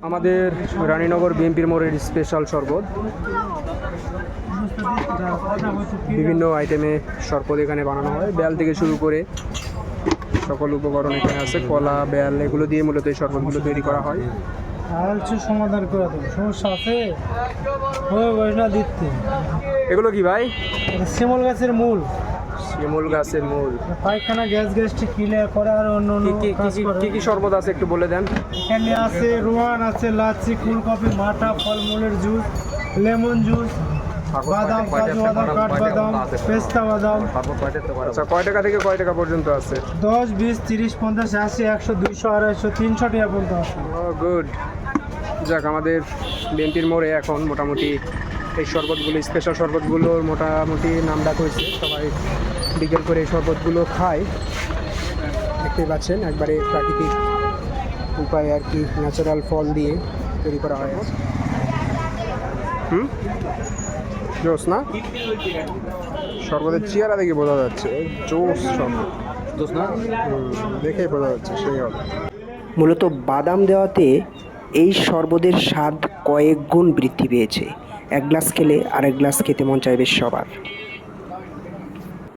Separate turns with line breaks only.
আমাদের রানীনগর বিএমপির মোড়ের স্পেশাল শরবত, বিভিন্ন আইটেমে শরবত এখানে বানানো হয়। বেল থেকে শুরু করে সকল উপকরণ এখানে আছে। কলা, বেল এগুলো দিয়ে মূলত এই শরবতগুলো তৈরি করা হয়।
আর কিছু সমাধান করে দেবো, সমস্যা আছে না দিতে।
এগুলো কি ভাই?
শিমল গাছের মূল।
শিমুল গাছের মূল।
পায়খানা, গ্যাস গ্যাস্ট্রিক ক্লিয়ার করে আর অন্য অন্য কাজ করে।
কি কি শরবত আছে একটু বলে দেন।
এখানে আছে রোয়ান আছে, লাচ্ছি, ফুলকপি, মাঠা, ফলমূলের জুস, লেমন জুস, বাদাম, কাজু বাদাম, কাঠবাদাম, পেস্তা বাদাম।
আচ্ছা, কয় টাকা থেকে কয় টাকা পর্যন্ত আছে?
10, 20, 30, 50, 80, 100, 200, 250, 300 টাকা পর্যন্ত আছে।
গুড। যাক, আমাদের বিএমপির মোড়ে এখন মোটামুটি এই শরবতগুলো, স্পেশাল শরবতগুলোর মোটামুটি নাম ডাক হয়েছে। সবাই বিকেল করে এই শরবতগুলো খায়। দেখতেই পাচ্ছেন, একবারে প্রাকৃতিক উপায়ে আর কি, ন্যাচারাল ফল দিয়ে তৈরি করা হয়। জোস না? শরবতের চেয়ারা দেখে বোঝা যাচ্ছে জোস শরবত। জোস না? দেখেই বোঝা যাচ্ছে সেই হবে।
মূলত বাদাম দেওয়াতে এই শরবতের স্বাদ কয়েক গুণ বৃদ্ধি পেয়েছে। এক গ্লাস খেলে আরেক গ্লাস খেতে মন চাইবে সবার।